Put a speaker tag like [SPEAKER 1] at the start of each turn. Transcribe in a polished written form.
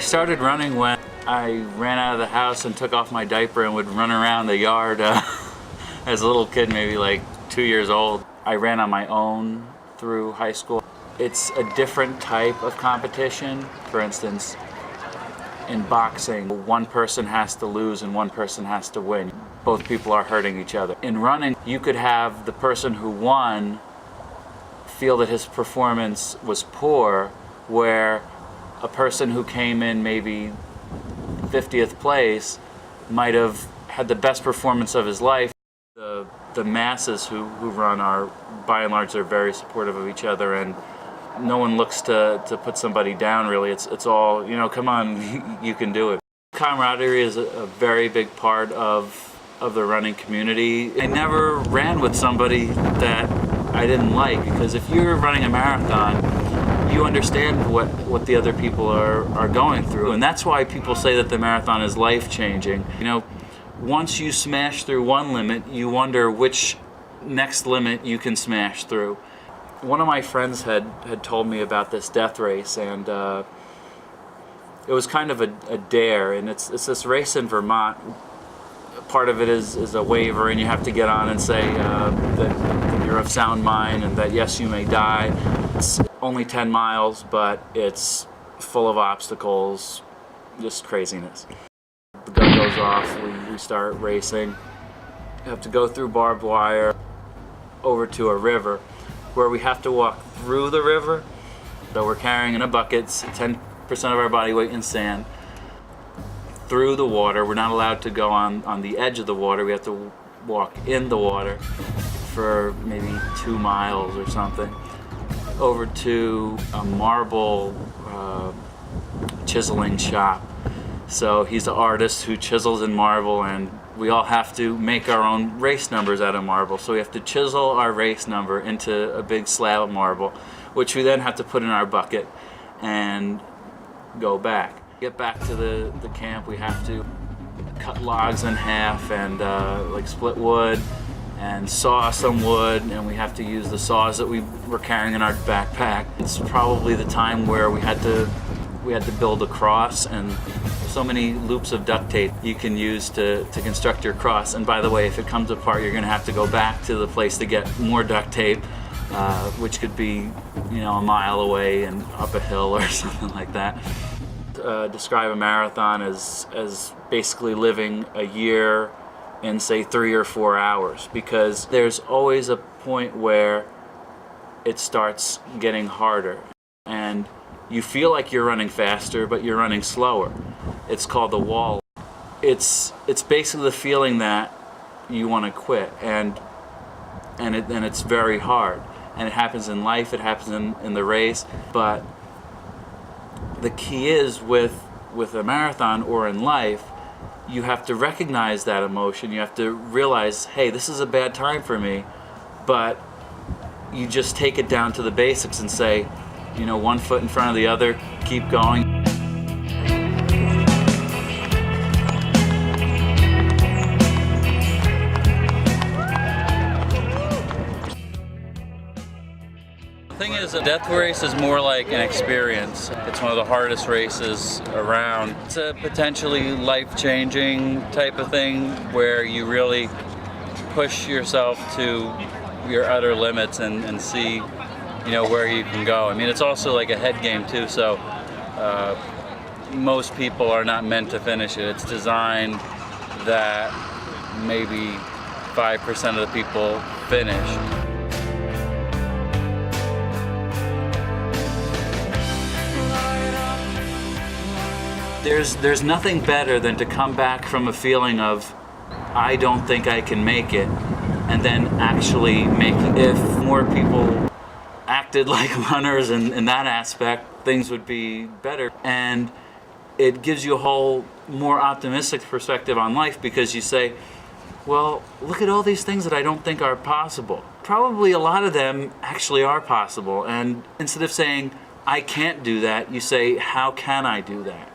[SPEAKER 1] started running when I ran out of the house and took off my diaper and would run around the yard as a little kid, maybe like 2 years old. I ran on my own through high school. It's a different type of competition. For instance, in boxing, one person has to lose and one person has to win. Both people are hurting each other. In running, you could have the person who won feel that his performance was poor, where a person who came in maybe 50th place might have had the best performance of his life. The masses who run are, by and large, they're very supportive of each other, and no one looks to put somebody down, really. It's all, come on, you can do it. Camaraderie is a very big part of the running community. I never ran with somebody that I didn't like, because if you're running a marathon, you understand what the other people are going through. And that's why people say that the marathon is life-changing. Once you smash through one limit, you wonder which next limit you can smash through. One of my friends had told me about this death race, and it was kind of a dare, and it's this race in Vermont. Part of it is a waiver, and you have to get on and say that you're of sound mind and that yes, you may die. It's only 10 miles, but it's full of obstacles, just craziness. The gun goes off, we start racing. You have to go through barbed wire over to a river where we have to walk through the river. So we're carrying in a bucket 10% of our body weight in sand through the water. We're not allowed to go on the edge of the water. We have to walk in the water for maybe 2 miles or something, over to a marble chiseling shop. So he's an artist who chisels in marble, and we all have to make our own race numbers out of marble. So we have to chisel our race number into a big slab of marble, which we then have to put in our bucket and go back. Get back to the camp, we have to cut logs in half and like split wood and saw some wood, and we have to use the saws that we were carrying in our backpack. It's probably the time where we had to build a cross, and so many loops of duct tape you can use to construct your cross. And by the way, if it comes apart, you're going to have to go back to the place to get more duct tape, which could be a mile away and up a hill or something like that. Describe a marathon as basically living a year in, say, 3 or 4 hours, because there's always a point where it starts getting harder and you feel like you're running faster, but you're running slower. It's called the wall. It's basically the feeling that you want to quit, and it's very hard. And it happens in life, it happens in the race, but the key is with a marathon or in life, you have to recognize that emotion. You have to realize, hey, this is a bad time for me, but you just take it down to the basics and say, one foot in front of the other, keep going. The thing is, a death race is more like an experience. It's one of the hardest races around. It's a potentially life-changing type of thing where you really push yourself to your utter limits and see where you can go. I mean, it's also like a head game too, so most people are not meant to finish it. It's designed that maybe 5% of the people finish. There's nothing better than to come back from a feeling of, I don't think I can make it, and then actually make it. If more people acted like runners in that aspect, things would be better. And it gives you a whole more optimistic perspective on life, because you say, well, look at all these things that I don't think are possible. Probably a lot of them actually are possible. And instead of saying, I can't do that, you say, how can I do that,